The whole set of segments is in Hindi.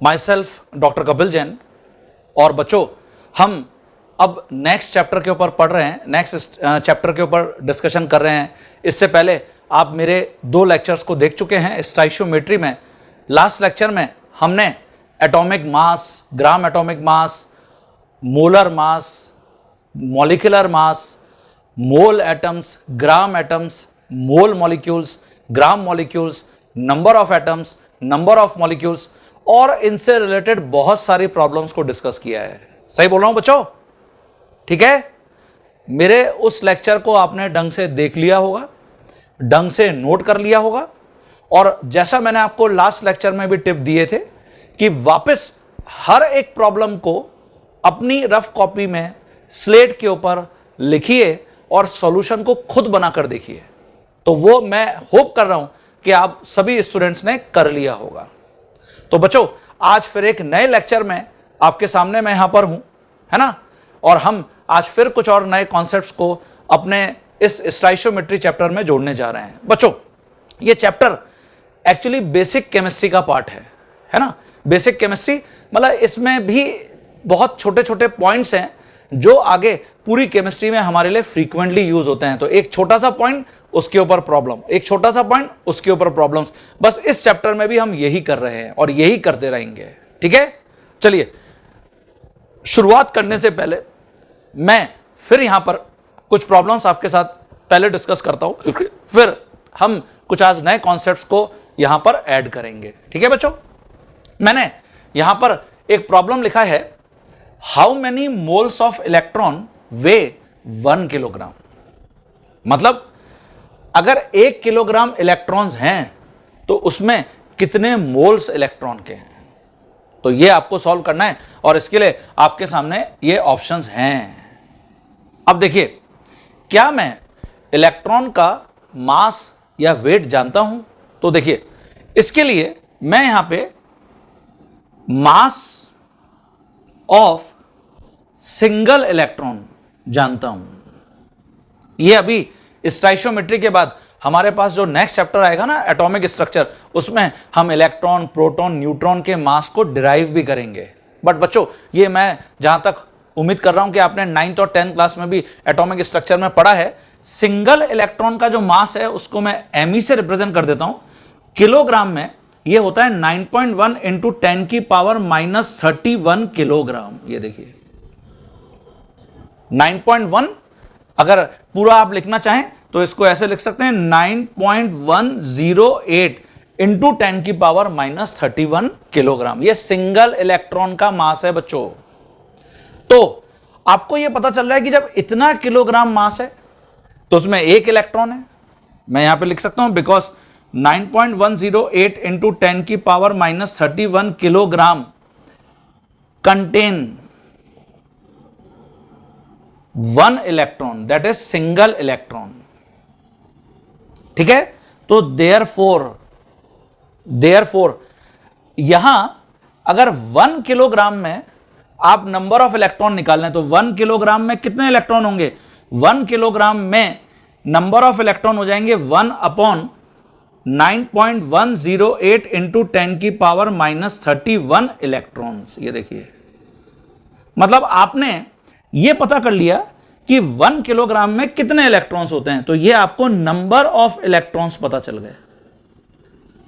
My self doctor Kapil Jain. और बच्चों, हम अब नेक्स्ट चैप्टर के ऊपर पढ़ रहे हैं, नेक्स्ट चैप्टर के ऊपर डिस्कशन कर रहे हैं। इससे पहले आप मेरे 2 लेक्चर्स को देख चुके हैं स्टोइचियोमेट्री में। लास्ट लेक्चर में हमने atomic mass, gram atomic mass, molar mass, molecular mass, mole atoms, gram atoms, mole molecules, gram molecules, number of atoms, number of molecules और इनसे रिलेटेड बहुत सारी प्रॉब्लम्स को डिस्कस किया है। सही बोल रहा हूं बच्चों? ठीक है, मेरे उस लेक्चर को आपने ढंग से देख लिया होगा, ढंग से नोट कर लिया होगा। और जैसा मैंने आपको लास्ट लेक्चर में भी टिप दिए थे कि वापस हर एक प्रॉब्लम को अपनी रफ कॉपी में स्लेट के ऊपर लिखिए और सॉल्यूशन को खुद बनाकर देखिए। तो वो मैं होप कर रहा हूं कि आप सभी स्टूडेंट्स ने कर लिया होगा। तो बच्चों, आज फिर एक नए लेक्चर में आपके सामने मैं यहां पर हूं, है ना। और हम आज फिर कुछ और नए कॉन्सेप्ट्स को अपने इस स्टोइचियोमेट्री चैप्टर में जोड़ने जा रहे हैं। बच्चों, ये चैप्टर एक्चुअली बेसिक केमिस्ट्री का पार्ट है ना। बेसिक केमिस्ट्री मतलब इसमें भी बहुत छोटे छोटे पॉइंट्स हैं जो आगे पूरी केमिस्ट्री में हमारे लिए फ्रीक्वेंटली यूज होते हैं। तो एक छोटा सा पॉइंट, उसके ऊपर प्रॉब्लम, एक छोटा सा पॉइंट, उसके ऊपर प्रॉब्लम्स। बस इस चैप्टर में भी हम यही कर रहे हैं और यही करते रहेंगे। ठीक है, चलिए शुरुआत करने से पहले मैं फिर यहां पर कुछ प्रॉब्लम्स आपके साथ पहले डिस्कस करता हूं, फिर हम कुछ आज नए कॉन्सेप्ट्स को यहां पर ऐड करेंगे। ठीक है बच्चों, मैंने यहां पर एक प्रॉब्लम लिखा है, how many moles of electron way 1 kilogram. मतलब अगर 1 किलोग्राम इलेक्ट्रॉन्स हैं तो उसमें कितने मोल्स इलेक्ट्रॉन के हैं। तो ये आपको सॉल्व करना है और इसके लिए आपके सामने ये ऑप्शंस हैं। अब देखिए, क्या मैं इलेक्ट्रॉन का मास या वेट जानता हूं? तो देखिए, इसके लिए मैं यहां पे मास ऑफ सिंगल इलेक्ट्रॉन जानता हूं। ये अभी स्टोइचियोमेट्री के बाद हमारे पास जो नेक्स्ट चैप्टर आएगा ना, एटॉमिक स्ट्रक्चर, उसमें हम इलेक्ट्रॉन, प्रोटॉन, न्यूट्रॉन के मास को डिराइव भी करेंगे। बट बच्चों, ये मैं जहां तक उम्मीद कर रहा हूं कि आपने 9th और 10th क्लास में भी एटॉमिक स्ट्रक्चर में पढ़ा है, सिंगल इलेक्ट्रॉन का जो मास है उसको मैं एमई से रिप्रेजेंट कर देता हूं। किलोग्राम में ये होता है 9.1 इंटू 10 की पावर -31 किलोग्राम। ये देखिए 9.1, अगर पूरा आप लिखना चाहें तो इसको ऐसे लिख सकते हैं 9.108 इंटू 10 की पावर -31 किलोग्राम। ये सिंगल इलेक्ट्रॉन का मास है बच्चों। तो आपको यह पता चल रहा है कि जब इतना किलोग्राम मास है तो उसमें 1 इलेक्ट्रॉन है। मैं यहां पे लिख सकता हूं बिकॉज 9.108 इंटू 10 की power -31 kilogram contain 1 electron, that is single electron. ठीक है, तो देयरफॉर यहां अगर 1 किलोग्राम में आप नंबर ऑफ इलेक्ट्रॉन निकाल लें तो 1 किलोग्राम में कितने इलेक्ट्रॉन होंगे? 1 किलोग्राम में नंबर ऑफ इलेक्ट्रॉन हो जाएंगे 1 अपॉन 9.108 इंटू 10 की पावर -31 इलेक्ट्रॉन्स। ये देखिए, मतलब आपने ये पता कर लिया कि 1 किलोग्राम में कितने इलेक्ट्रॉन्स होते हैं, तो ये आपको नंबर ऑफ इलेक्ट्रॉन्स पता चल गए।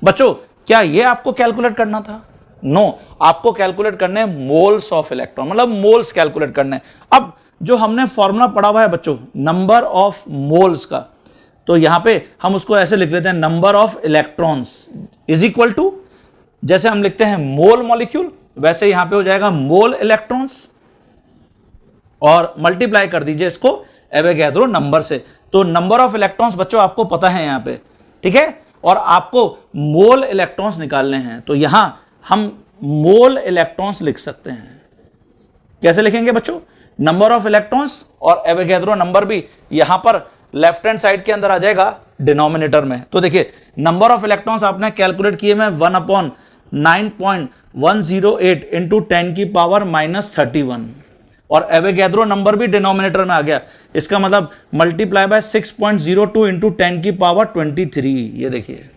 बच्चों, क्या ये आपको कैलकुलेट करना था? नो, आपको कैलकुलेट करने मोल्स ऑफ इलेक्ट्रॉन, मतलब मोल्स कैलकुलेट करने। अब जो हमने फॉर्मूला पढ़ा हुआ है बच्चों नंबर ऑफ मोल्स का, तो यहां पे हम उसको ऐसे लिख लेते हैं, number of electrons is equal to, जैसे हम लिखते हैं मोल मॉलिक्यूल, वैसे यहां पे हो जाएगा मोल इलेक्ट्रॉन्स और मल्टीप्लाई कर दीजिए इसको एवोगैड्रो नंबर से। तो नंबर ऑफ इलेक्ट्रॉन्स बच्चों आपको पता है यहां पे, ठीक है, और आपको मोल इलेक्ट्रॉन्स निकालने हैं। तो यहां हम मोल इलेक्ट्रॉन्स लिख सकते हैं। कैसे लिखेंगे बच्चों? नंबर ऑफ इलेक्ट्रॉन्स और एवोगैड्रो नंबर भी यहां पर लेफ्ट हैंड साइड के अंदर आ जाएगा डिनोमिनेटर में। तो देखिए, नंबर ऑफ इलेक्ट्रॉन्स आपने कैलकुलेट किए में 1 अपॉन 9.108 इंटू 10 की पावर -31 और एवोगैड्रो नंबर भी डिनोमिनेटर में आ गया। इसका मतलब मल्टीप्लाई बाय 6.02 इंटू 10 की पावर 23। ये देखिए,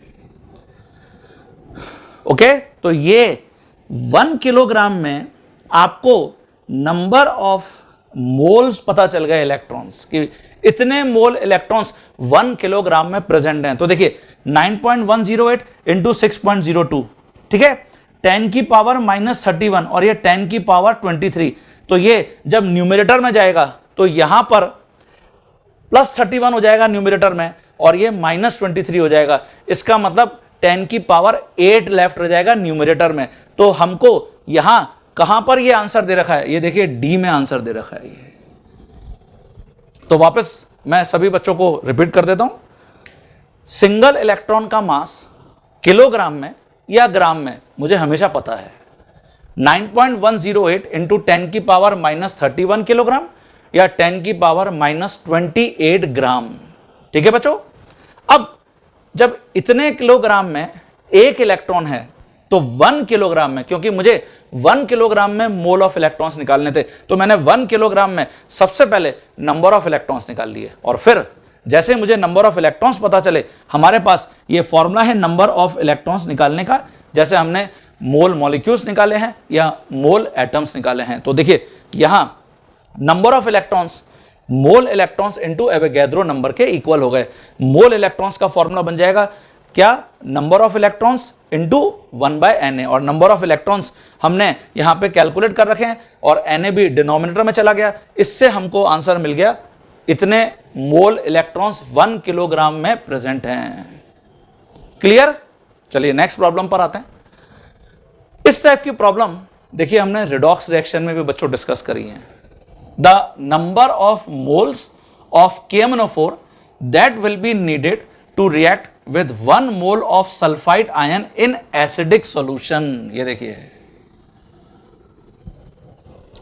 ओके, तो ये 1 किलोग्राम में आपको नंबर ऑफ मोल्स पता चल गए इलेक्ट्रॉन्स कि इतने मोल इलेक्ट्रॉन्स 1 किलोग्राम में प्रेजेंट हैं। तो देखिए 9.108 इंटू 6.02, ठीक है, 10 की पावर -31 और ये 10 की पावर 23। तो ये जब न्यूमरेटर में जाएगा तो यहां पर +31 हो जाएगा न्यूमरेटर में और ये -23 हो जाएगा। इसका मतलब 10 की पावर 8 लेफ्ट रह जाएगा न्यूमरेटर में। तो हमको यहां कहां पर ये आंसर दे रखा है, ये देखिए डी में आंसर दे रखा है ये। तो वापस मैं सभी बच्चों को रिपीट कर देता हूं, सिंगल इलेक्ट्रॉन का मास किलोग्राम में या ग्राम में मुझे हमेशा पता है, 9.108 इंटू 10 की पावर -31 किलोग्राम या 10 की पावर -28 ग्राम। ठीक है बच्चों, अब जब इतने किलोग्राम में एक इलेक्ट्रॉन है तो 1 किलोग्राम में, क्योंकि मुझे 1 किलोग्राम में मोल ऑफ इलेक्ट्रॉन्स निकालने थे, तो मैंने 1 किलोग्राम में सबसे पहले नंबर ऑफ इलेक्ट्रॉन्स निकाल लिए और फिर जैसे मुझे नंबर ऑफ इलेक्ट्रॉन्स पता चले, हमारे पास ये फॉर्मूला है नंबर ऑफ इलेक्ट्रॉन्स निकालने का, जैसे हमने मोल मॉलिक्यूल्स निकाले हैं या मोल एटम्स निकाले हैं। तो देखिए यहां number of electrons mole electrons into Avogadro number के इक्वल हो गए। मोल इलेक्ट्रॉन्स का फॉर्मूला बन जाएगा क्या, number of electrons into 1/Na, और नंबर ऑफ इलेक्ट्रॉन्स हमने यहां पे कैलकुलेट कर रखे हैं और Na भी डिनोमिनेटर में चला गया। इससे हमको आंसर मिल गया, इतने मोल इलेक्ट्रॉन्स 1 किलोग्राम में प्रेजेंट हैं। क्लियर? चलिए नेक्स्ट प्रॉब्लम पर आते हैं। इस टाइप की प्रॉब्लम देखिए हमने रिडॉक्स रिएक्शन में भी बच्चों डिस्कस करी है। The number of moles of KMnO4 that will be needed to react with 1 mole of sulfite ion in acidic solution। ये देखिए,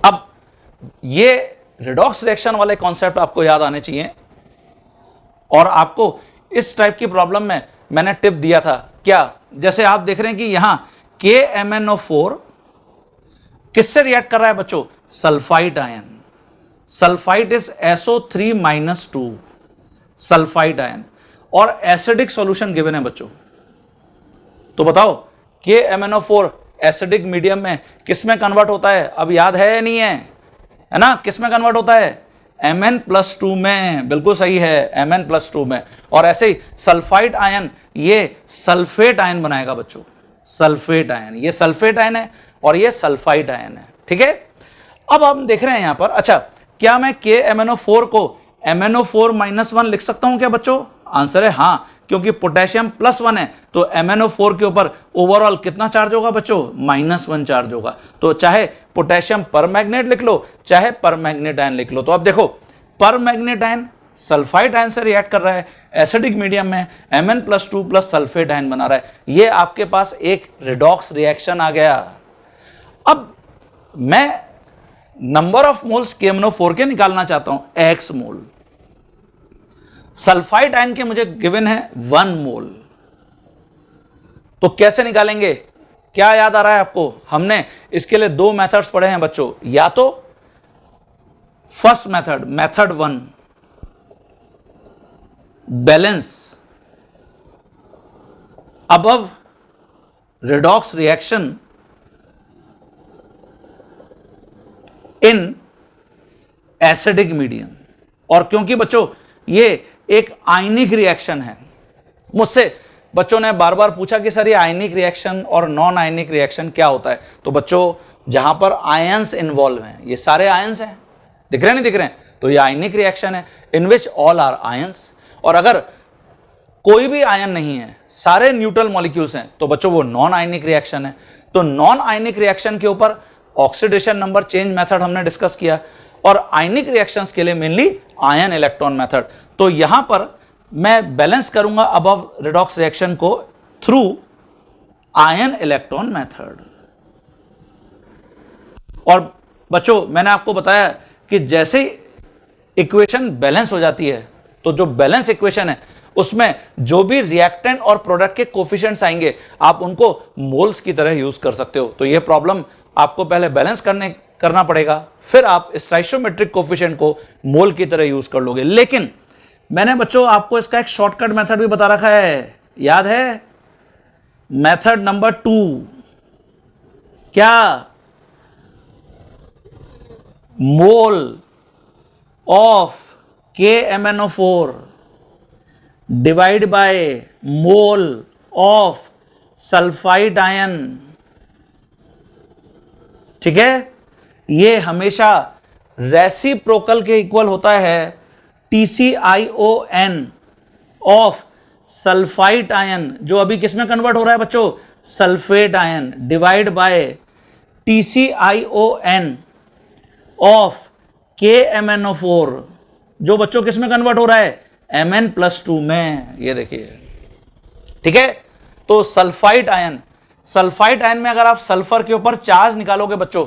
अब ये रिडॉक्स रिएक्शन वाले कॉन्सेप्ट आपको याद आने चाहिए और आपको इस टाइप की प्रॉब्लम में मैंने टिप दिया था क्या, जैसे आप देख रहे हैं कि यहां KMnO4 किससे रिएक्ट कर रहा है बच्चों, sulphite ion. Sulphite is SO3-2 sulphite ion और एसिडिक सॉल्यूशन गिवन है बच्चों। तो बताओ KMnO4 एसिडिक मीडियम में किस में कन्वर्ट होता है, अब याद है या नहीं है ना, किस में कन्वर्ट होता है, Mn+2 में। बिल्कुल सही है, Mn+2 में। और ऐसे ही सल्फाइट आयन ये सल्फेट आयन बनाएगा बच्चों, सल्फेट आयन, ये सल्फेट आयन है और ये सल्फाइट आयन है। ठीक है, अब हम देख रहे हैं यहां पर, अच्छा क्या मैं KMnO4 को MnO4-1 लिख सकता हूं क्या बच्चों, आंसर है हां, क्योंकि पोटेशियम +1 है तो MnO4 के ऊपर ओवरऑल कितना चार्ज होगा बच्चों, -1 चार्ज होगा। तो चाहे पोटेशियम पर मैग्नेट लिख लो चाहे पर मैग्नेट आयन लिख लो। तो अब देखो पर मैग्नेट आयन सल्फाइट आयन से रिएक्ट कर रहा है एसिडिक मीडियम में, Mn+2 प्लस सल्फेट आयन बना रहा है, ये आपके पास एक रिडॉक्स रिएक्शन आ गया। अब मैं नंबर ऑफ मोल्स KMnO4 के निकालना चाहता हूं x मोल, सल्फाइट आयन के मुझे गिवन है 1 मोल। तो कैसे निकालेंगे, क्या याद आ रहा है आपको, हमने इसके लिए 2 मेथड्स पढ़े हैं बच्चों, या तो first method, method 1 balance above redox reaction in acidic medium. और क्योंकि बच्चों ये एक आयनिक रिएक्शन है, मुझसे बच्चों ने बार बार पूछा कि सर ये आयनिक रिएक्शन और नॉन आयनिक रिएक्शन क्या होता है। तो बच्चों जहां पर आयंस इन्वॉल्व हैं, ये सारे आयंस हैं, दिख रहे हैं नहीं दिख रहे हैं, तो ये आयनिक रिएक्शन है इन विच ऑल आर आयंस। और अगर कोई भी आयन नहीं है, सारे न्यूट्रल मॉलिक्यूल्स हैं, तो बच्चों वो नॉन आयनिक रिएक्शन है। तो नॉन आयनिक रिएक्शन के ऊपर ऑक्सीडेशन नंबर चेंज मेथड हमने डिस्कस किया और आयनिक रिएक्शंस के लिए मेनली आयन इलेक्ट्रॉन मेथड। तो यहां पर मैं बैलेंस करूंगा अबव रिडॉक्स रिएक्शन को थ्रू आयन इलेक्ट्रॉन मेथड। और बच्चों मैंने आपको बताया कि जैसे इक्वेशन बैलेंस हो जाती है, तो जो बैलेंस इक्वेशन है उसमें जो भी रिएक्टेंट और प्रोडक्ट के कोफिशिएंट्स आएंगे आप उनको मोल्स की तरह यूज कर सकते हो। तो यह प्रॉब्लम आपको पहले बैलेंस करना पड़ेगा, फिर आप स्टोइचियोमेट्रिक कोफिशिएंट को मोल की तरह यूज कर लोगे। लेकिन मैंने बच्चों आपको इसका एक शॉर्टकट मेथड भी बता रखा है, याद है, मेथड नंबर 2, क्या mole of KMnO4 divide by mole of sulphide ion, ठीक है, ये हमेशा रेसिप्रोकल के इक्वल होता है TCiON ऑफ सल्फाइड आयन, जो अभी किसमें कन्वर्ट हो रहा है बच्चों, sulphate ion, divide by TCiON of KMnO4, जो बच्चों किसमें कन्वर्ट हो रहा है, Mn+2 में। ये देखिए, ठीक है। तो सल्फाइड आयन, सल्फाइड आयन में अगर आप सल्फर के ऊपर चार्ज निकालोगे बच्चों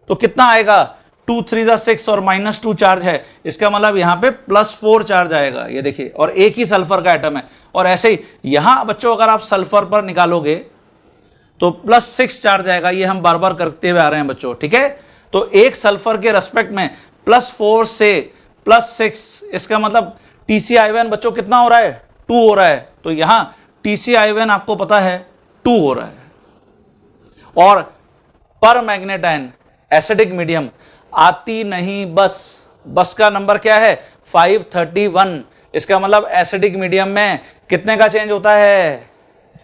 तो कितना आएगा, 2 3 6 और -2 चार्ज है, इसका मतलब यहां पे +4 चार्ज आएगा। ये देखिए, और एक ही सल्फर का एटम है। और ऐसे ही यहां बच्चों अगर आप सल्फर पर निकालोगे तो +6 चार्ज आएगा। ये हम बार बार करते हुए आ रहे हैं बच्चों, ठीक है। तो एक सल्फर के रेस्पेक्ट में +4 से +6, इसका मतलब TCiON बच्चों कितना हो रहा है, 2 हो रहा है। तो यहां TCiON आपको पता है 2 हो रहा है। और पर मैग्नेट आयन एसिडिक मीडियम आती नहीं बस का नंबर क्या है, 531। इसका मतलब एसिडिक मीडियम में कितने का चेंज होता है,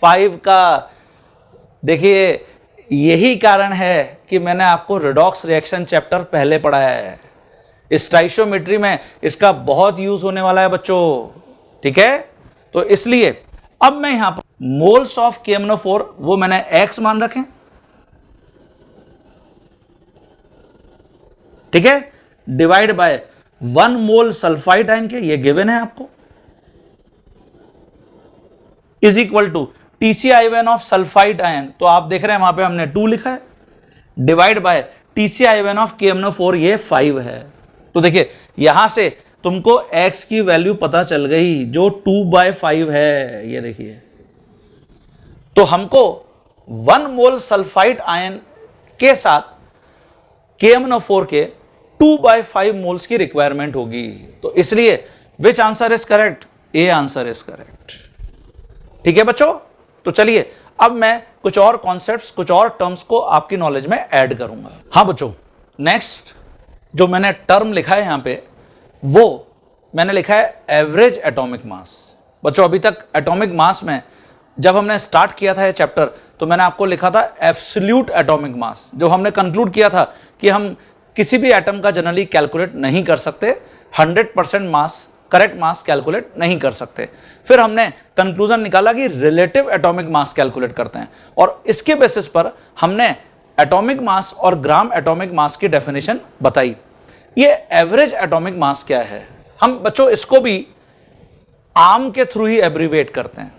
5 का। देखिए, यही कारण है कि मैंने आपको रिडॉक्स रिएक्शन चैप्टर पहले पढ़ाया है। स्टाइशियोमेट्री में इसका बहुत यूज होने वाला है बच्चों, ठीक है। तो इसलिए अब मैं यहां पर मोल्स ऑफ KMnO4 वो मैंने X मान रखे, ठीक है, divide by 1 mole sulphide ion के, ये गिवन है आपको, is equal to TCiON of sulphide ion, तो आप देख रहे हैं वहां पे हमने 2 लिखा है, divide bye TCiON of KMnO4, ये 5 है। तो देखिए यहां से तुमको X की वैल्यू पता चल गई जो 2/5 है। ये देखिए, तो हमको 1 मोल सल्फाइड आयन के साथ KMnO4 के 2/5 मोल्स की रिक्वायरमेंट होगी। तो इसलिए विच answer is correct, A answer is correct, ठीक है बच्चों। तो चलिए अब मैं कुछ और कॉन्सेप्ट्स, कुछ और टर्म्स को आपकी नॉलेज में ऐड करूंगा। हाँ बच्चों, नेक्स्ट जो मैंने टर्म लिखा है यहां पे, वो मैंने लिखा है एवरेज एटॉमिक मास। बच्चों अभी तक एटॉमिक मास में जब हमने स्टार्ट किया था ये चैप्टर, तो मैंने आपको लिखा था एब्सोल्यूट एटॉमिक मास, जो हमने कंक्लूड किया था कि हम किसी भी एटम का जनरली कैलकुलेट नहीं कर सकते, 100% मास, करेक्ट मास कैलकुलेट नहीं कर सकते। फिर हमने कंक्लूजन निकाला कि रिलेटिव एटॉमिक मास कैलकुलेट करते हैं, और इसके बेसिस पर हमने एटॉमिक मास और ग्राम एटॉमिक मास की डेफिनेशन बताई। ये एवरेज एटॉमिक मास क्या है, हम बच्चों इसको भी आम के थ्रू ही एब्रीवेट करते हैं।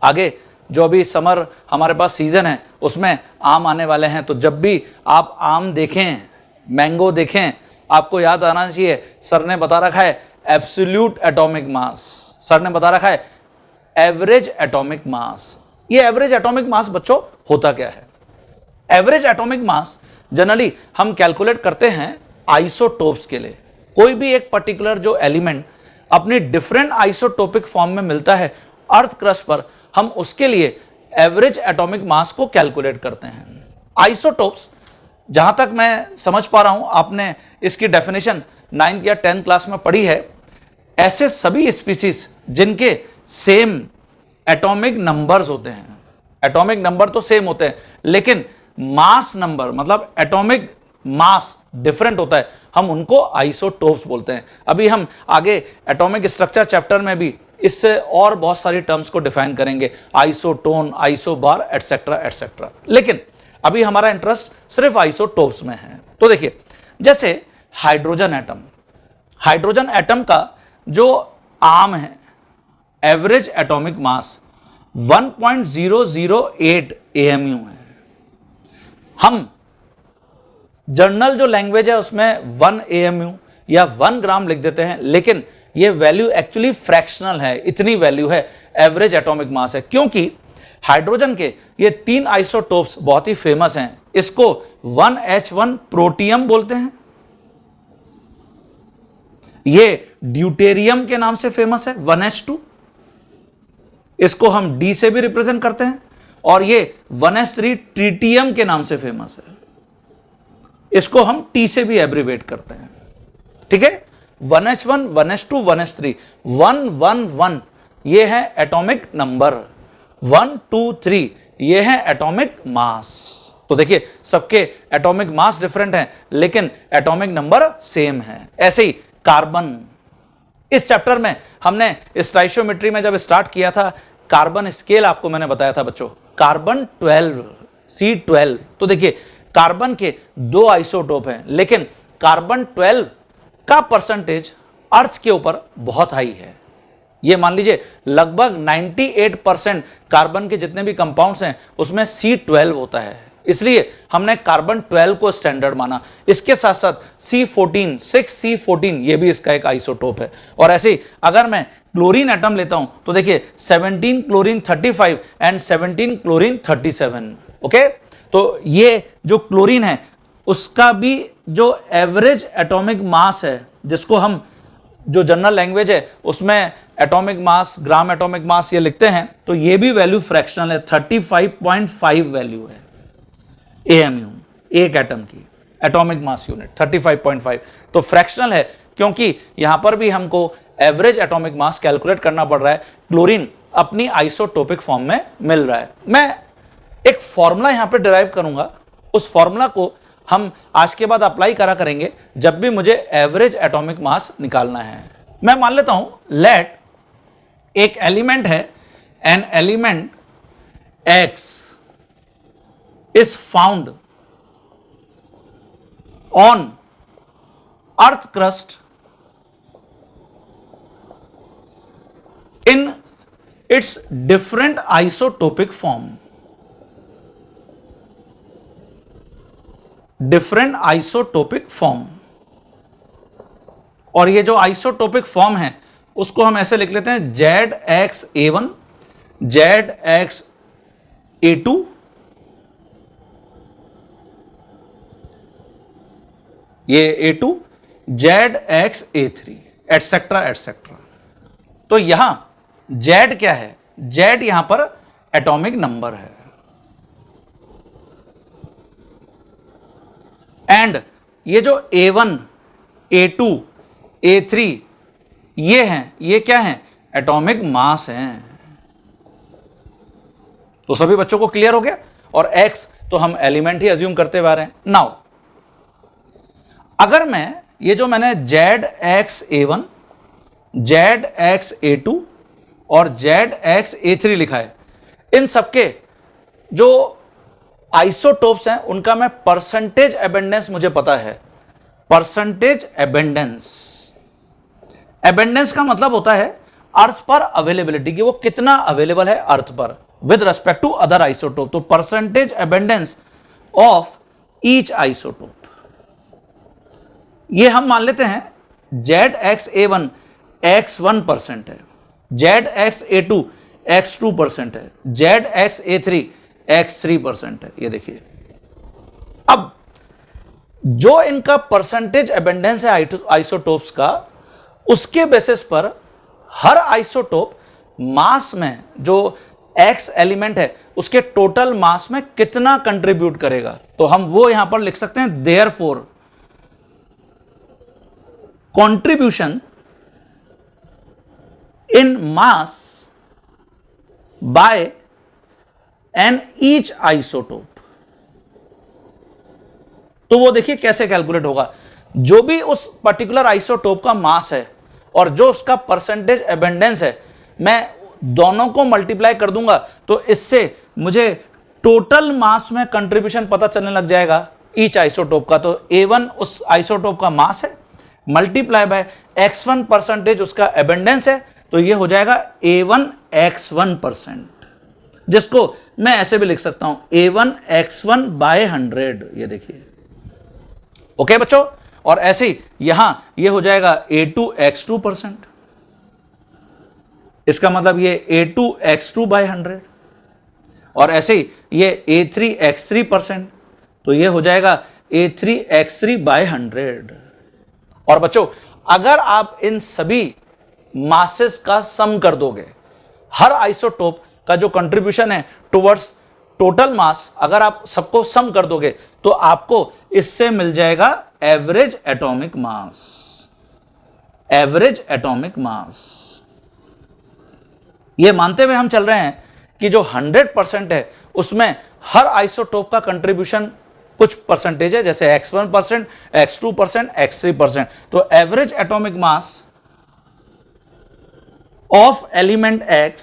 आगे जो अभी समर हमारे पास सीजन है उसमें आम आने वाले हैं, तो जब भी आप आम देखें, मैंगो देखें, आपको याद आना चाहिए सर ने बता रखा है एब्सोल्यूट एटॉमिक मास, सर ने बता रखा है एवरेज एटॉमिक मास। ये एवरेज एटॉमिक मास बच्चों होता क्या है, एवरेज एटॉमिक मास जनरली हम कैलकुलेट करते हैं आइसोटोप्स के लिए। कोई भी एक पर्टिकुलर जो एलिमेंट अपनी डिफरेंट आइसोटोपिक फॉर्म में मिलता है अर्थ क्रस्ट पर, हम उसके लिए एवरेज एटॉमिक मास को कैलकुलेट करते हैं। आइसोटोप्स, जहां तक मैं समझ पा रहा हूं, आपने इसकी डेफिनेशन 9th या 10th क्लास में पढ़ी है। ऐसे सभी स्पीसीज जिनके सेम एटॉमिक नंबर्स होते हैं, एटॉमिक नंबर तो सेम होते हैं लेकिन मास नंबर मतलब एटॉमिक मास डिफरेंट होता है, हम उनको आइसोटोप्स बोलते हैं। अभी हम आगे एटॉमिक स्ट्रक्चर चैप्टर में भी इससे और बहुत सारी टर्म्स को डिफाइन करेंगे, आइसोटोन, आइसोबार, एटसेट्रा एटसेट्रा। लेकिन अभी हमारा इंटरेस्ट सिर्फ आइसोटोप्स में है। तो देखिए, जैसे हाइड्रोजन एटम, हाइड्रोजन एटम का जो आम है एवरेज एटॉमिक मास 1.008 AMU है। हम जर्नल जो लैंग्वेज है उसमें 1 AMU या 1 ग्राम लिख देते हैं, लेकिन ये वैल्यू एक्चुअली फ्रैक्शनल है, इतनी वैल्यू है एवरेज एटॉमिक मास है, क्योंकि हाइड्रोजन के ये 3 आइसोटोप्स बहुत ही फेमस हैं। इसको 1H1 प्रोटियम बोलते हैं, ये ड्यूटेरियम के नाम से फेमस है 1H2, इसको हम D से भी रिप्रेजेंट करते हैं, और ये 1H3 ट्रिटियम के नाम से फेमस है। इसको हम T से भी एब्रीवेट करते हैं, ठीक है। 1h1, 1h2, 1h3, 111 ये है एटॉमिक नंबर, 1 2 3 ये है एटॉमिक मास। तो देखिए सबके एटॉमिक मास डिफरेंट हैं लेकिन एटॉमिक नंबर सेम है। ऐसे ही कार्बन, इस चैप्टर में हमने स्टाइशियोमेट्री में जब स्टार्ट किया था, कार्बन स्केल आपको मैंने बताया था बच्चों, कार्बन 12 C12। तो देखिए कार्बन के 2 आइसोटोप हैं लेकिन कार्बन 12 का परसेंटेज अर्थ के ऊपर बहुत हाई है। ये मान लीजिए लगभग 98% कार्बन के जितने भी कंपाउंड्स हैं उसमें C12 होता है, इसलिए हमने कार्बन 12 को स्टैंडर्ड माना। इसके साथ साथ C14, 6C14 ये भी इसका एक आइसोटोप है। और ऐसे ही अगर मैं क्लोरीन एटम लेता हूं तो देखिए 17 क्लोरीन 35 एंड 17 क्लोरीन 37। ओके, तो ये जो क्लोरीन है उसका भी जो एवरेज एटॉमिक मास है, जिसको हम जो जनरल लैंग्वेज है उसमें atomic mass, gram atomic mass ये लिखते हैं, तो ये भी वैल्यू फ्रैक्शनल है, 35.5 वैल्यू है AMU, एक एटम की एटॉमिक मास यूनिट 35.5। तो फ्रैक्शनल है क्योंकि यहां पर भी हमको एवरेज एटॉमिक मास कैलकुलेट करना पड़ रहा है। क्लोरीन अपनी आइसोटोपिक फॉर्म में मिल रहा है। मैं एक फॉर्मूला यहां पे डिराइव करूंगा, उस फॉर्मूला को हम आज के बाद अप्लाई करा करेंगे जब भी मुझे एवरेज एटॉमिक मास निकालना है। मैं मान लेता हूं लेट एक एलिमेंट है, an element X is found on earth crust in its different isotopic form, different isotopic form। और ये जो आइसोटोपिक फॉर्म है उसको हम ऐसे लिख लेते हैं ZXA1, ZXA2, ये A2, ZXA3 एटसेट्रा एटसेट्रा। तो यहां Z क्या है? Z यहां पर एटॉमिक नंबर है, एंड ये जो A1, A2, A3 ये हैं, ये क्या हैं? एटॉमिक मास हैं। तो सभी बच्चों को क्लियर हो गया। और X तो हम एलिमेंट ही अज्यूम करते हुए आ रहे हैं। नाउ अगर मैं ये जो मैंने ZXA1, ZXA2 और ZXA3 लिखा है, इन सबके जो आइसोटोप्स हैं उनका मैं परसेंटेज एबेंडेंस मुझे पता है। परसेंटेज एबेंडेंस, एबेंडेंस का मतलब होता है अर्थ पर अवेलेबिलिटी की, वो कितना अवेलेबल है अर्थ पर with respect to other isotope. तो percentage abundance of each isotope, ये हम मान लेते हैं ZXA1 X1% है, ZXA2 X2% है, ZXA3 X3% है। ये देखिए, अब जो इनका परसेंटेज एबेंडेंस है आइसोटोप्स का, उसके बेसिस पर हर आइसोटोप मास में जो X एलिमेंट है उसके टोटल मास में कितना कंट्रीब्यूट करेगा, तो हम वो यहां पर लिख सकते हैं therefore contribution in mass by an each isotope. तो वो देखिए कैसे कैलकुलेट होगा। जो भी उस पर्टिकुलर आइसोटोप का मास है और जो उसका परसेंटेज एबेंडेंस है, मैं दोनों को मल्टीप्लाई कर दूंगा तो इससे मुझे टोटल मास में कंट्रीब्यूशन पता चलने लग जाएगा ईच आइसोटोप का। तो A1 उस आइसोटोप का मास है, मल्टीप्लाई बाय X1% उसका एबेंडेंस है, तो ये हो जाएगा A1 X1%, जिसको मैं ऐसे भी लिख सकता हूं A1 X1/100। ये देखिए, ओके बच्चों। और ऐसे ही यहां ये हो जाएगा A2 X2%, इसका मतलब ये A2 X2/100। और ऐसे ही ये A3 X3%, तो ये हो जाएगा A3 X3/100। और बच्चों अगर आप इन सभी मासेस का सम कर दोगे, हर आइसोटोप का जो कंट्रीब्यूशन है टुवर्ड्स टोटल मास, अगर आप सबको सम कर दोगे तो आपको इससे मिल जाएगा एवरेज एटॉमिक मास। एवरेज एटॉमिक मास, ये मानते हुए हम चल रहे हैं कि जो 100% है उसमें हर आइसोटोप का कंट्रीब्यूशन कुछ परसेंटेज है, जैसे x1%, x2%, x3%। तो average atomic mass of element x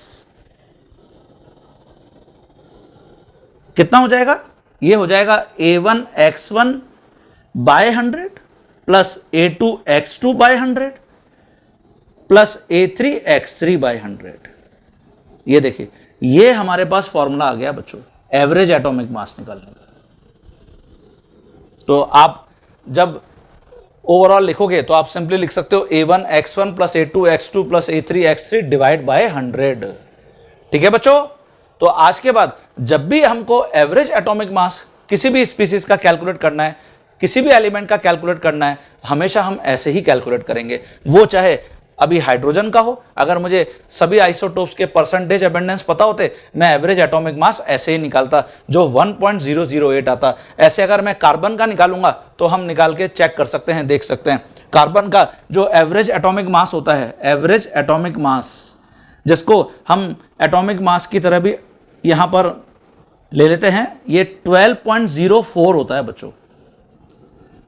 कितना हो जाएगा? ये हो जाएगा A1x1 by 100 plus A2x2 by 100 plus A3x3 by 100। ये देखिए, ये हमारे पास फॉर्मूला आ गया बच्चों एवरेज एटॉमिक मास निकालने का। तो आप जब ओवरऑल लिखोगे तो आप सिंपली लिख सकते हो A1x1 plus A2x2 plus A3x3 divide by 100। ठीक है बच्चों? तो आज के बाद जब भी हमको एवरेज एटॉमिक मास किसी भी स्पीसीज का कैलकुलेट करना है, किसी भी एलिमेंट का कैलकुलेट करना है, हमेशा हम ऐसे ही कैलकुलेट करेंगे। वो चाहे अभी हाइड्रोजन का हो, अगर मुझे सभी आइसोटोप्स के परसेंटेज अबेंडेंस पता होते, मैं एवरेज एटॉमिक मास ऐसे ही निकालता जो 1.008 आता। ऐसे अगर मैं कार्बन का निकालूंगा तो हम निकाल के चेक कर सकते हैं, देख सकते हैं कार्बन का जो एवरेज एटॉमिक मास होता है, एवरेज एटॉमिक मास, जिसको हम एटॉमिक मास की तरह भी यहां पर ले लेते हैं, ये 12.04 होता है बच्चों।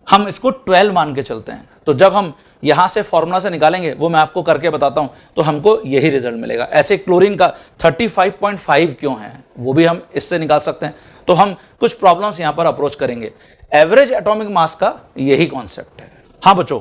हम इसको 12 मान के चलते हैं। तो जब हम यहां से फॉर्मूला से निकालेंगे, वो मैं आपको करके बताता हूं, तो हमको यही रिजल्ट मिलेगा। ऐसे क्लोरीन का 35.5 क्यों है, वो भी हम इससे निकाल सकते हैं। तो हम कुछ प्रॉब्लम्स यहां पर अप्रोच करेंगे। एवरेज एटॉमिक मास का यही कॉन्सेप्ट है। हाँ बच्चों,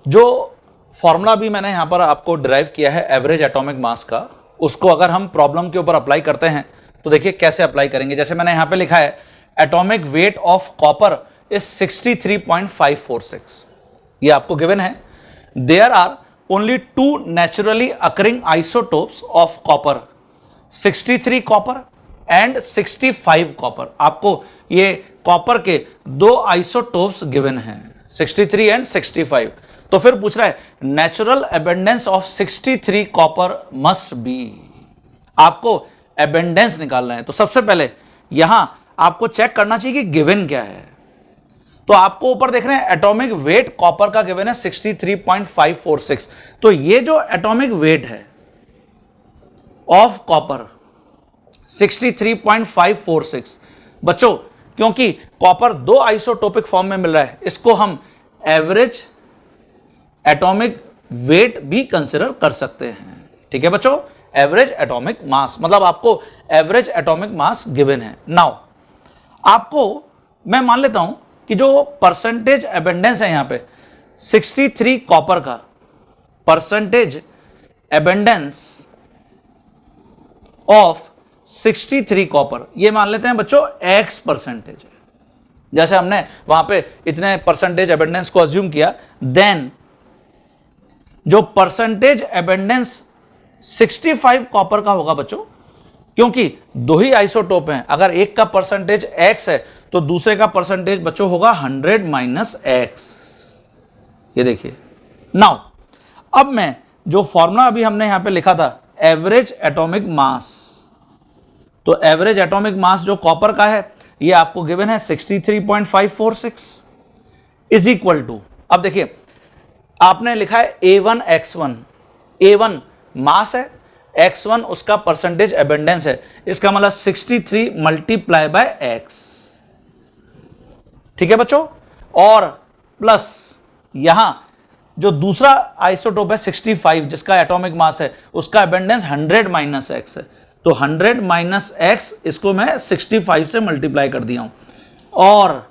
जो फॉर्मूला भी मैंने यहां पर आपको डिराइव किया है एवरेज एटॉमिक मास का, उसको अगर हम प्रॉब्लम के ऊपर अप्लाई करते हैं तो देखिए कैसे अप्लाई करेंगे। जैसे मैंने यहां पे लिखा है atomic weight of copper is 63.546। ये आपको गिवन है। There are only 2 naturally occurring isotopes of copper, 63 copper and 65 copper. आपको ये कॉपर के 2 आइसोटोप्स गिवन हैं, 63 एंड 65। तो फिर पूछ रहा है natural abundance of 63 copper must be. आपको एबेंडेंस निकालना है। तो सबसे पहले यहां आपको चेक करना चाहिए कि गिवन क्या है। तो आपको ऊपर देख रहे हैं एटॉमिक वेट कॉपर का गिवन है 63.546। तो ये जो एटॉमिक वेट है ऑफ कॉपर 63.546, बच्चों क्योंकि कॉपर 2 आइसोटोपिक फॉर्म में मिल रहा है, इसको हम एवरेज एटॉमिक वेट भी कंसिडर कर सकते हैं। ठीक है बच्चों, एवरेज एटॉमिक मास मतलब आपको एवरेज एटॉमिक मास गिवन है। नाउ आपको मैं मान लेता हूं कि जो परसेंटेज एबेंडेंस है यहां पे 63 कॉपर का परसेंटेज एबेंडेंस ऑफ 63 कॉपर, ये मान लेते हैं बच्चों x परसेंटेज है। जैसे हमने वहां पे इतने परसेंटेज एबेंडेंस को अज्यूम किया, देन जो परसेंटेज एबेंडेंस 65 कॉपर का होगा बच्चों, क्योंकि 2 ही आइसोटोप हैं, अगर एक का परसेंटेज x है तो दूसरे का परसेंटेज बच्चों होगा 100 माइनस x। ये देखिए। नाउ अब मैं जो फॉर्मूला अभी हमने यहां पे लिखा था एवरेज एटॉमिक मास, तो एवरेज एटॉमिक मास जो कॉपर का है ये आपको गिवन है 63.546 इज इक्वल टू, अब देखिए आपने लिखा है A1x1, A1 मास है, x1 उसका परसेंटेज एबेंडेंस है, इसका मतलब 63 मल्टीप्लाई बाय x। ठीक है बच्चों, और प्लस यहां जो दूसरा आइसोटोप है 65 जिसका एटॉमिक मास है, उसका एबेंडेंस 100 माइनस x है, तो 100 माइनस x इसको मैं 65 से मल्टीप्लाई कर दिया हूं और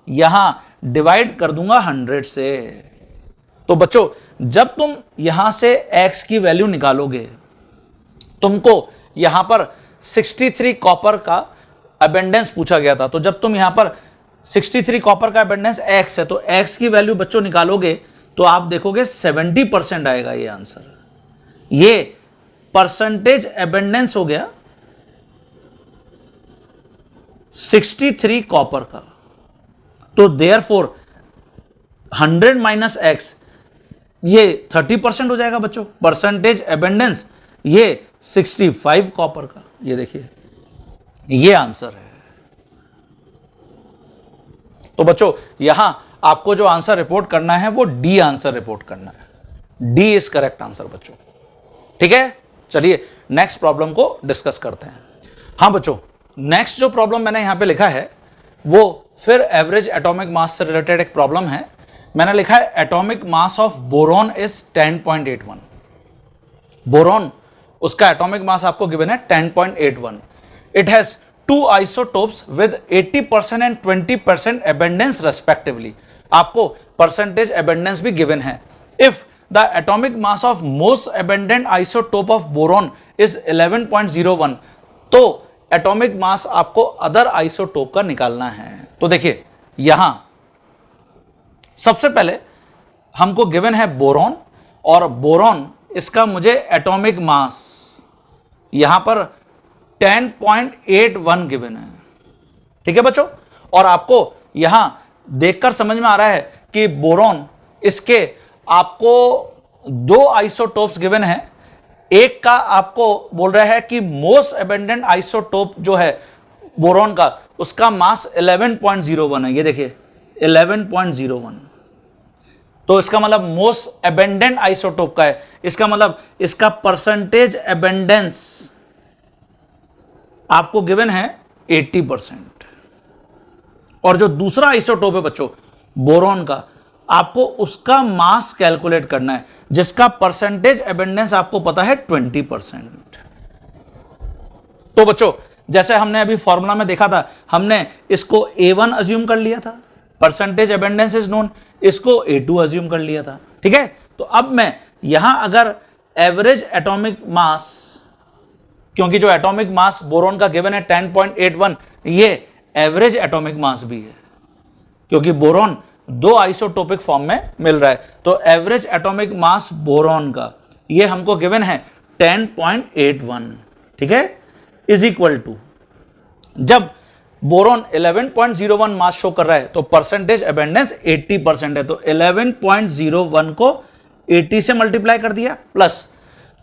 यहां डिवाइड कर दूंगा 100 से। तो बच्चों जब तुम यहां से x की वैल्यू निकालोगे, तुमको यहां पर 63 कॉपर का एबेंडेंस पूछा गया था, तो जब तुम यहां पर 63 कॉपर का एबेंडेंस x है तो x की वैल्यू बच्चों निकालोगे तो आप देखोगे 70% आएगा ये आंसर। ये परसेंटेज एबेंडेंस हो गया 63 कॉपर का, तो देयरफॉर 100 माइनस x ये 30% हो जाएगा बच्चों। परसेंटेज एबेंडेंस ये 65 कॉपर का, ये देखिए ये आंसर है। तो बच्चों यहां आपको जो आंसर रिपोर्ट करना है वो डी आंसर रिपोर्ट करना है। डी इज करेक्ट आंसर बच्चों। ठीक है, चलिए नेक्स्ट प्रॉब्लम को डिस्कस करते हैं। हाँ बच्चों, नेक्स्ट जो प्रॉब्लम मैंने यहां पे लिखा है वो फिर एवरेज एटॉमिक मास से रिलेटेड एक प्रॉब्लम है। मैंने लिखा है atomic mass of boron is 10.81। Boron, उसका एटॉमिक मास आपको गिवन है 10.81। It has two isotopes with 80% and 20% abundance respectively. आपको परसेंटेज एबेंडेंस भी गिवन है। If the atomic mass of most abundant isotope of boron is 11.01, तो एटॉमिक मास आपको अदर आइसोटोप का निकालना है। तो देखिए यहां सबसे पहले हमको गिवन है बोरॉन, और बोरॉन इसका मुझे एटॉमिक मास यहां पर 10.81 गिवन है। ठीक है बच्चों, और आपको यहां देखकर समझ में आ रहा है कि बोरॉन, इसके आपको दो आइसोटोप्स गिवन है। एक का आपको बोल रहा है कि मोस्ट एबेंडेंट आइसोटोप जो है बोरॉन का, उसका मास 11.01 है। ये देखिए 11.01, तो इसका मतलब मोस्ट एबेंडेंट आइसोटोप का है। इसका मतलब इसका परसेंटेज एबेंडेंस आपको गिवन है 80%। और जो दूसरा आइसोटोप है बच्चों बोरॉन का, आपको उसका मास कैलकुलेट करना है, जिसका परसेंटेज एबेंडेंस आपको पता है 20%। तो बच्चों जैसे हमने अभी फॉर्मूला में देखा था, हमने इसको A1 अज्यूम कर लिया था, परसेंटेज एबेंडेंस इज नोन, इसको A2 अज्यूम कर लिया था। ठीक है, तो अब मैं यहां अगर एवरेज एटॉमिक मास, क्योंकि जो एटॉमिक मास बोरॉन का गिवन है 10.81, ये एवरेज एटॉमिक मास भी है, क्योंकि बोरॉन दो आइसोटोपिक फॉर्म में मिल रहा है। तो एवरेज एटॉमिक मास बोरॉन का ये हमको गिवन है 10.81। ठीक है, इज इक्वल टू, जब बोरॉन 11.01 मास शो कर रहा है तो परसेंटेज एबेंडेंस 80% है, तो 11.01 को 80 से मल्टीप्लाई कर दिया, प्लस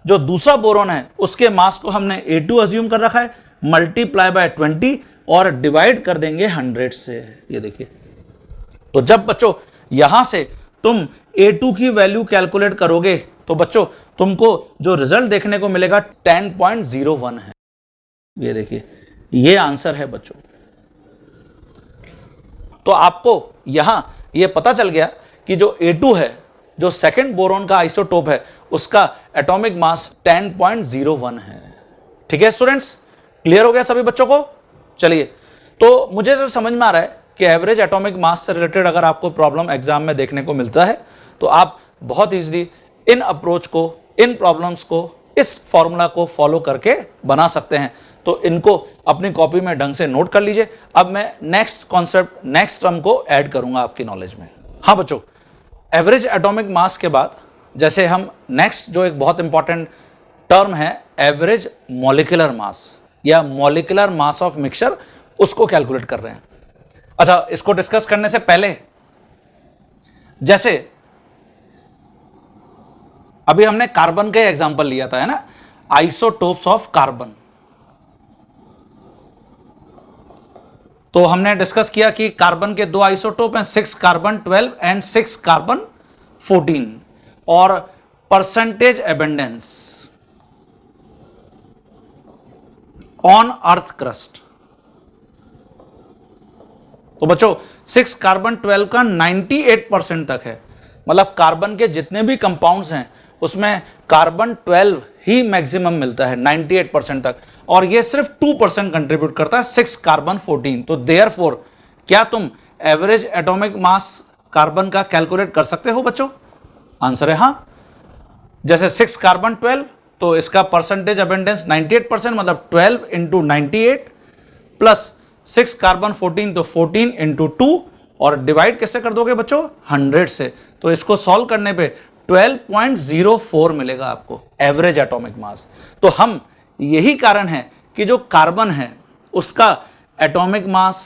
जो दूसरा बोरॉन है उसके मास को हमने A2 अज्यूम कर रखा है, मल्टीप्लाई बाय 20 और डिवाइड कर देंगे 100 से। ये देखिए, तो जब बच्चों यहां से तुम A2 की वैल्यू कैलकुलेट करोगे तो बच्चों तुमको जो रिजल्ट देखने को मिलेगा 10.01 है। ये देखिए, ये आंसर है बच्चों। तो आपको यहां ये पता चल गया कि जो A2 है, जो सेकंड बोरॉन का आइसोटोप है, उसका एटॉमिक मास 10.01 है। ठीक है स्टूडेंट्स, क्लियर हो गया सभी बच्चों को? चलिए, तो मुझे जो समझ में आ रहा है कि एवरेज एटॉमिक मास से रिलेटेड अगर आपको प्रॉब्लम एग्जाम में देखने को मिलता है तो आप बहुत इजीली इन अप्रोच को, इन प्रॉब्लम्स को, इस फॉर्मूला को फॉलो करके बना सकते हैं। तो इनको अपनी कॉपी में ढंग से नोट कर लीजिए। अब मैं नेक्स्ट कॉन्सेप्ट, नेक्स्ट टर्म को ऐड करूंगा आपकी नॉलेज में। हाँ बच्चों, एवरेज एटॉमिक मास के बाद जैसे हम नेक्स्ट जो एक बहुत इंपॉर्टेंट टर्म है एवरेज मॉलिक्यूलर मास या मॉलिक्यूलर मास ऑफ मिक्सचर, उसको कैलकुलेट कर रहे हैं। अच्छा, इसको डिस्कस करने से पहले, जैसे अभी हमने कार्बन का एग्जांपल लिया था, है ना, आइसोटोप्स ऑफ कार्बन। तो हमने डिस्कस किया कि कार्बन के दो आइसोटोप हैं, 6 कार्बन 12 एंड 6 कार्बन 14, और percentage abundance on earth crust. तो बच्चों 6 कार्बन 12 का 98% तक है, मतलब कार्बन के जितने भी कंपाउंड्स हैं उसमें कार्बन 12 ही मैक्सिमम मिलता है 98% तक, और ये सिर्फ 2% कंट्रीब्यूट करता है 6 कार्बन 14। तो देयरफॉर क्या तुम एवरेज एटॉमिक मास कार्बन का कैलकुलेट कर सकते हो बच्चों? आंसर है हां। जैसे 6 कार्बन 12, तो इसका परसेंटेज एबेंडेंस 98%, मतलब 12 इंटू 98 प्लस 6 कार्बन 14, तो 14 इंटू 2, और डिवाइड कैसे कर दोगे बच्चों? 100 से। तो इसको सॉल्व करने पे 12.04 मिलेगा आपको एवरेज एटॉमिक मास। तो हम, यही कारण है कि जो कार्बन है उसका एटॉमिक मास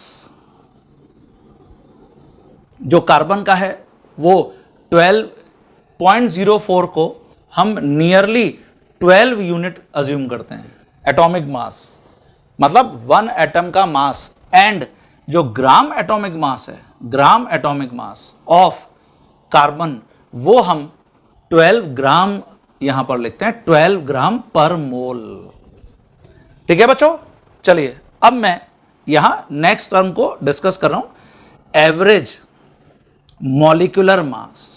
जो कार्बन का है वो 12.04 को हम नियरली 12 यूनिट अज्यूम करते हैं एटॉमिक मास, मतलब 1 एटम का मास। एंड जो ग्राम एटॉमिक मास है gram atomic mass of carbon, वो हम 12 ग्राम यहां पर लिखते हैं, 12 ग्राम पर मोल। ठीक है बच्चों, चलिए अब मैं यहां नेक्स्ट टर्म को डिस्कस कर रहा हूं, एवरेज मॉलिक्यूलर मास।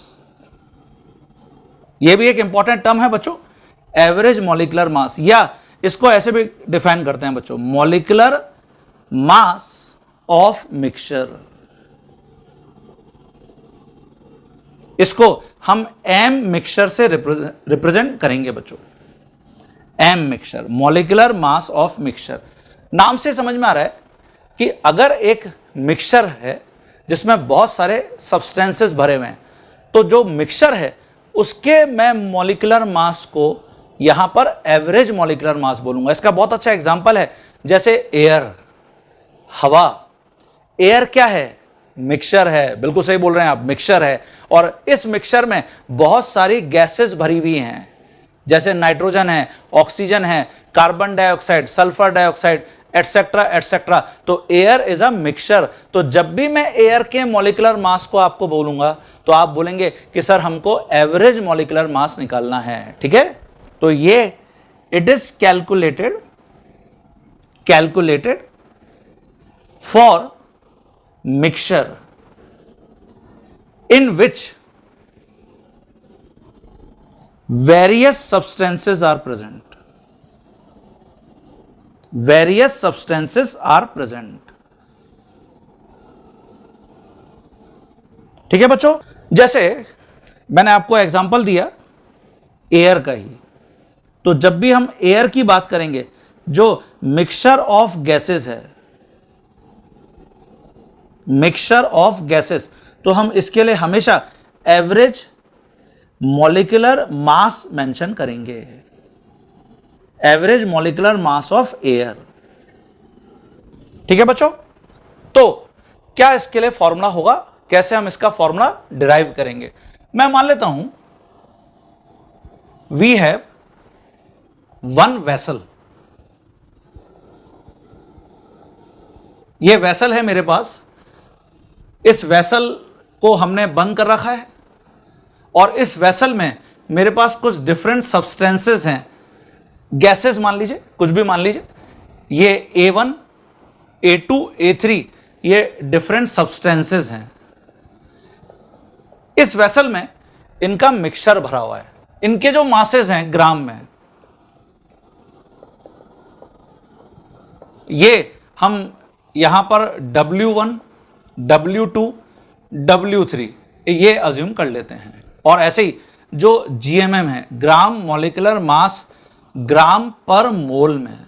यह भी एक इंपॉर्टेंट टर्म है बच्चों, एवरेज मॉलिक्यूलर मास, या इसको ऐसे भी डिफाइन करते हैं बच्चों, मॉलिक्यूलर मास ऑफ मिक्सचर। इसको हम एम मिक्सचर से रिप्रेजेंट करेंगे बच्चों, M mixture, molecular mass of mixture. नाम से समझ में आ रहा है कि अगर एक मिक्सचर है जिसमें बहुत सारे सब्सटेंसेस भरे हुए हैं, तो जो मिक्सचर है उसके मैं मॉलिक्यूलर मास को यहां पर एवरेज मॉलिक्यूलर मास बोलूंगा। इसका बहुत अच्छा एग्जांपल है जैसे एयर, हवा। एयर क्या है? मिक्सचर है, बिल्कुल सही बोल रहे हैं आप, मिक्सचर है। और इस मिक्सचर में बहुत सारी गैसेस भरी हुई हैं, जैसे नाइट्रोजन है, ऑक्सीजन है, carbon dioxide, sulphur dioxide, etcetera etcetera. तो एयर इज अ मिक्सचर। तो जब भी मैं एयर के मॉलिक्यूलर मास को आपको बोलूंगा तो आप बोलेंगे कि सर हमको एवरेज मॉलिक्यूलर मास निकालना है। ठीक है, तो ये it is calculated for mixture in which various substances are present. Various substances are present. ठीक है बच्चों, जैसे मैंने आपको एग्जांपल दिया एयर का ही, तो जब भी हम एयर की बात करेंगे, जो मिक्सचर ऑफ गैसेस है, मिक्सचर ऑफ गैसेस, तो हम इसके लिए हमेशा एवरेज मॉलिक्यूलर मास मेंशन करेंगे, average molecular mass of air. ठीक है बच्चों, तो क्या इसके लिए फॉर्मूला होगा, कैसे हम इसका फॉर्मूला डिराइव करेंगे? मैं मान लेता हूं वी हैव वन वेसल, ये वेसल है मेरे पास, इस वेसल को हमने बंद कर रखा है और इस वेसल में मेरे पास कुछ डिफरेंट सब्सटेंसेस हैं, गैसेस मान लीजिए, कुछ भी मान लीजिए, ये A1, A2, A3, ये डिफरेंट सब्सटेंसेस हैं। इस वेसल में इनका मिक्सचर भरा हुआ है, इनके जो मासेस हैं ग्राम में, ये हम यहां पर W1, W2, W3 ये अज्यूम कर लेते हैं। और ऐसे ही जो GMM है, ग्राम मॉलिक्यूलर मास ग्राम पर मोल में।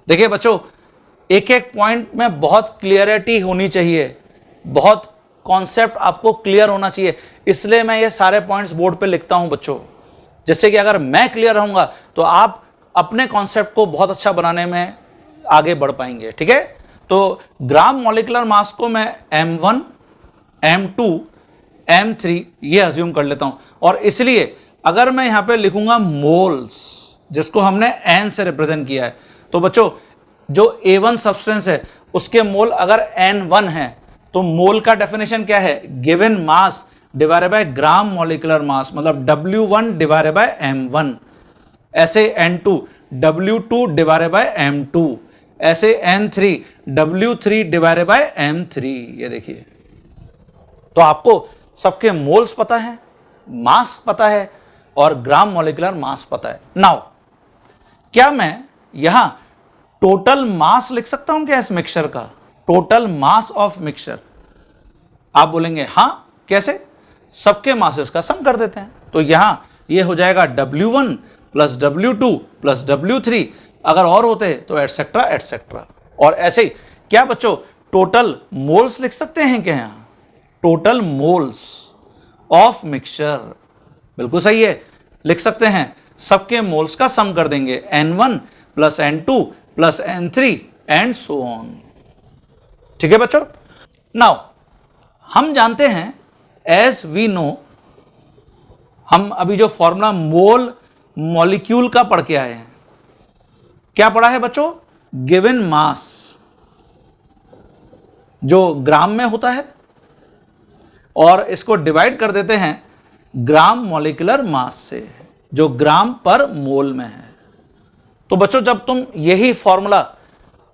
देखिए बच्चों, एक एक पॉइंट में बहुत क्लियरिटी होनी चाहिए, बहुत कॉन्सेप्ट आपको क्लियर होना चाहिए, इसलिए मैं ये सारे पॉइंट्स बोर्ड पे लिखता हूं बच्चों, जिससे कि अगर मैं क्लियर रहूंगा तो आप अपने कॉन्सेप्ट को बहुत अच्छा बनाने में आगे बढ़ पाएंगे। ठीक है, तो ग्राम मॉलिक्यूलर मास को मैं M1, M2, M3 ये अज्यूम कर लेता हूं। और इसलिए अगर मैं यहां पे लिखूंगा मोल्स, जिसको हमने N से रिप्रेजेंट किया है, तो बच्चों जो A1 सब्सटेंस है उसके मोल अगर N1 है, तो मोल का डेफिनेशन क्या है? Given mass divided by gram molecular mass, मतलब W1 डिवाइडेड बाय M1। ऐसे N2 W2 divided by M2, ऐसे N3 W3 divided by M3। ये देखिए, तो आपको सबके मोल्स पता है, मास पता है और ग्राम मॉलिक्यूलर मास पता है। नाउ क्या मैं यहां टोटल मास लिख सकता हूं क्या इस मिक्सचर का? Total mass of mixture. आप बोलेंगे हां, कैसे? सबके मासेस का सम कर देते हैं। तो यहां ये हो जाएगा W1 plus W2 plus W3, अगर और होते तो एटसेट्रा एटसेट्रा। और ऐसे ही क्या बच्चों टोटल मोल्स लिख सकते हैं क्या? यहां टोटल मोल्स ऑफ मिक्सचर, बिल्कुल सही है, लिख सकते हैं। सबके मोल्स का सम कर देंगे, N1 plus N2 plus N3 and so on. ठीक है बच्चों, नाउ हम जानते हैं, एज वी नो, हम अभी जो फॉर्मूला मोल मॉलिक्यूल का पढ़ के आए हैं, क्या पढ़ा है बच्चों? गिवन मास जो ग्राम में होता है और इसको डिवाइड कर देते हैं ग्राम मॉलिक्यूलर मास से, जो ग्राम पर मोल में है। तो बच्चों जब तुम यही फॉर्मूला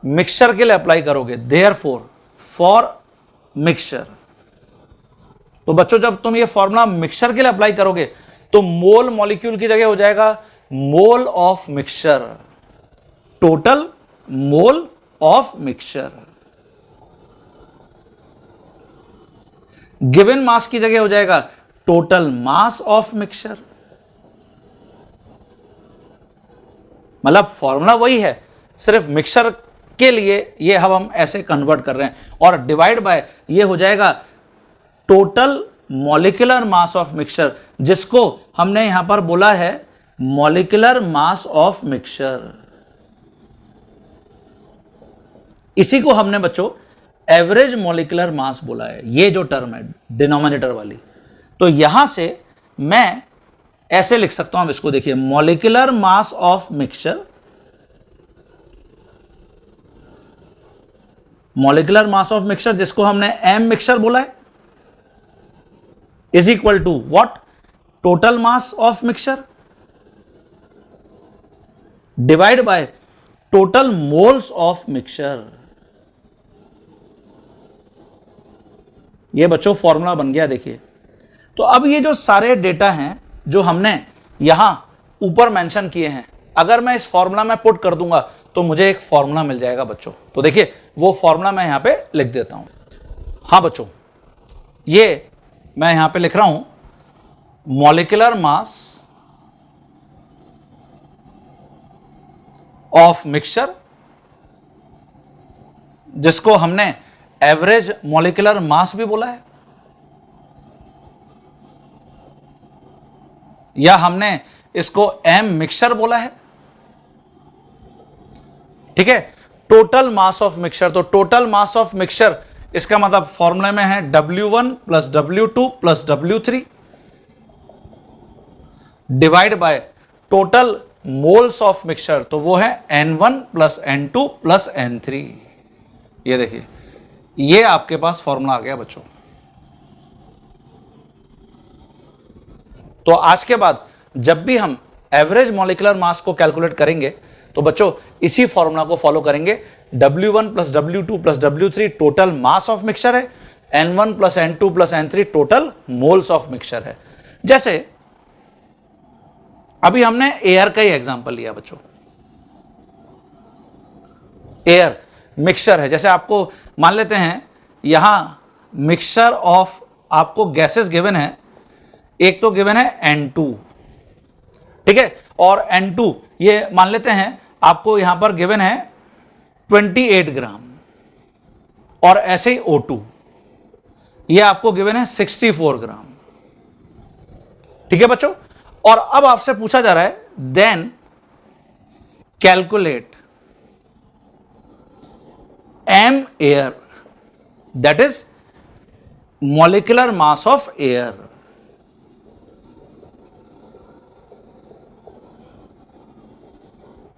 मिक्सचर के लिए अप्लाई करोगे, देयरफॉर फॉर मिक्सचर, तो बच्चों जब तुम ये फॉर्मूला मिक्सचर के लिए अप्लाई करोगे तो मोल मॉलिक्यूल की जगह हो जाएगा mole of mixture, total mole of mixture. Given mass की जगह हो जाएगा टोटल मास ऑफ मिक्सचर। मतलब फॉर्मूला वही है, सिर्फ मिक्सचर के लिए ये हम ऐसे कन्वर्ट कर रहे हैं, और डिवाइड बाय ये हो जाएगा total molecular mass of mixture, जिसको हमने यहां पर बोला है मॉलिक्यूलर मास ऑफ मिक्सचर। इसी को हमने बच्चों एवरेज मॉलिक्यूलर मास बोला है, ये जो टर्म है डिनोमिनेटर वाली। तो यहां से मैं ऐसे लिख सकता हूं इसको, देखिए molecular mass of mixture, molecular mass of mixture जिसको हमने एम मिक्सचर बोला है, is equal to what, total mass of mixture divide by total moles of mixture. ये बच्चों फॉर्मूला बन गया, देखिए। तो अब ये जो सारे डेटा हैं जो हमने यहां ऊपर मेंशन किए हैं, अगर मैं इस फॉर्मूला में पुट कर दूंगा तो मुझे एक फॉर्मूला मिल जाएगा बच्चों। तो देखिए वो फॉर्मूला मैं यहां पे लिख देता हूं। हां बच्चों, ये मैं यहां पे लिख रहा हूं मॉलिक्यूलर मास ऑफ मिक्सचर, जिसको हमने एवरेज मॉलिक्यूलर मास भी बोला है, या हमने इसको एम मिक्सचर बोला है, ठीक है। टोटल मास ऑफ मिक्सचर, तो टोटल मास ऑफ मिक्सचर इसका मतलब फॉर्मूले में है W1 plus W2 plus W3 divide by total moles of mixture, तो वो है N1 plus N2 plus N3। ये देखिए, ये आपके पास फॉर्मूला आ गया बच्चों। तो आज के बाद जब भी हम एवरेज मॉलिक्यूलर मास को कैलकुलेट करेंगे तो बच्चों इसी फॉर्मूला को फॉलो करेंगे। W1 plus W2 plus W3 total mass of mixture है, N1 plus N2 plus N3 total moles of mixture है। जैसे अभी हमने एयर का ही एग्जांपल लिया बच्चों, एयर मिक्सचर है। जैसे आपको मान लेते हैं यहां मिक्सचर ऑफ आपको गैसेस गिवन है, एक तो गिवन है N2, ठीक है, और N2 ये मान लेते हैं आपको यहां पर गिवन है 28 ग्राम, और ऐसे ही O2 ये आपको गिवन है 64 ग्राम, ठीक है बच्चों। और अब आपसे पूछा जा रहा है then calculate M air, that is molecular mass of air.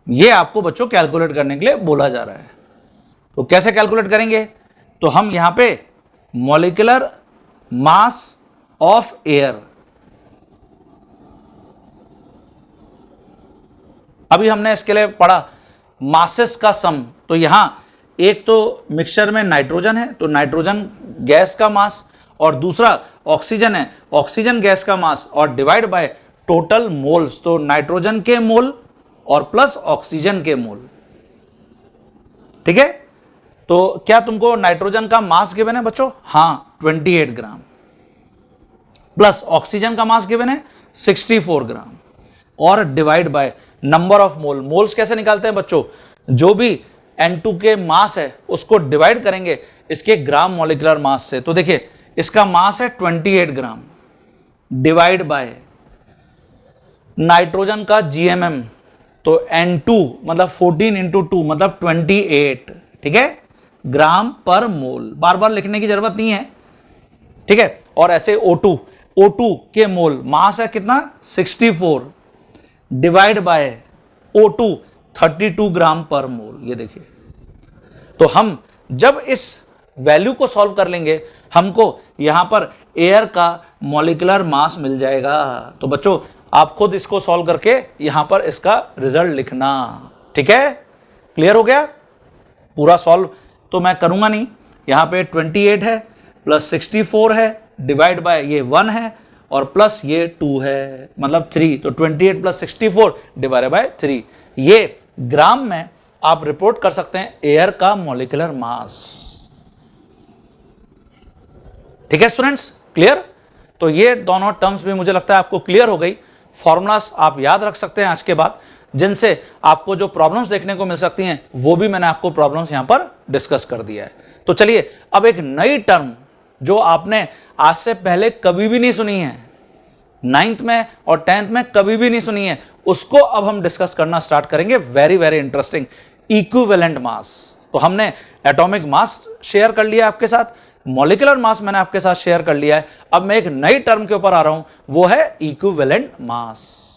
ये आपको बच्चों कैलकुलेट करने के लिए बोला जा रहा है। तो कैसे कैलकुलेट करेंगे, तो हम यहां पे मॉलिक्यूलर मास ऑफ एयर, अभी हमने इसके लिए पढ़ा मासेस का सम, तो यहां एक तो मिक्सचर में नाइट्रोजन है तो नाइट्रोजन गैस का मास, और दूसरा ऑक्सीजन है, ऑक्सीजन गैस का मास, और डिवाइड बाय टोटल मोल्स, तो नाइट्रोजन के मोल और प्लस ऑक्सीजन के मोल, ठीक है। तो क्या तुमको नाइट्रोजन का मास गिवन है बच्चों? हां 28 ग्राम, प्लस ऑक्सीजन का मास गिवन है 64 ग्राम, और divide by number of mole. Moles कैसे निकालते हैं बच्चों? जो भी N2 के मास है उसको डिवाइड करेंगे इसके ग्राम मॉलिक्यूलर मास से। तो देखिए इसका मास है 28 ग्राम डिवाइड बाय नाइट्रोजन का GMM, तो N2 मतलब 14 इंटू 2 मतलब 28, ठीक है, ग्राम पर मोल। बार बार लिखने की जरूरत नहीं है, ठीक है। और ऐसे O2 के मोल मास है कितना 64 डिवाइड बाय O2 32 ग्राम पर मोल। ये देखिए, तो हम जब इस वैल्यू को सॉल्व कर लेंगे हमको यहां पर एयर का मॉलिक्यूलर मास मिल जाएगा। तो बच्चों आप खुद इसको सॉल्व करके यहां पर इसका रिजल्ट लिखना, ठीक है? क्लियर हो गया? पूरा सॉल्व तो मैं करूंगा नहीं, यहां पे 28 है प्लस 64 है डिवाइड बाय ये 1 है और प्लस ये 2 है, मतलब 3, तो 28 प्लस 64 डिवाइड बाय 3। ये ग्राम में आप रिपोर्ट कर सकते हैं एयर का मॉलिक्यूलर मास। ठीक है स्टूडेंट्स, क्लियर? तो ये दोनों टर्म्स भी मुझे लगता है आपको क्लियर हो गई। फॉर्मूलास आप याद रख सकते हैं आज के बाद, जिनसे आपको जो प्रॉब्लम्स देखने को मिल सकती हैं वो भी मैंने आपको प्रॉब्लम्स यहां पर डिस्कस कर दिया है। तो चलिए अब एक नई टर्म जो आपने आज से पहले कभी भी नहीं सुनी है, 9th में और 10th में कभी भी नहीं सुनी है, उसको अब हम डिस्कस करना स्टार्ट करेंगे। Very very interesting, equivalent mass. तो हमने एटॉमिक मास शेयर कर लिया आपके साथ, मॉलिक्यूलर मास मैंने आपके साथ शेयर कर लिया है। अब मैं एक नई टर्म के ऊपर आ रहा हूं, वो है इक्विवेलेंट मास।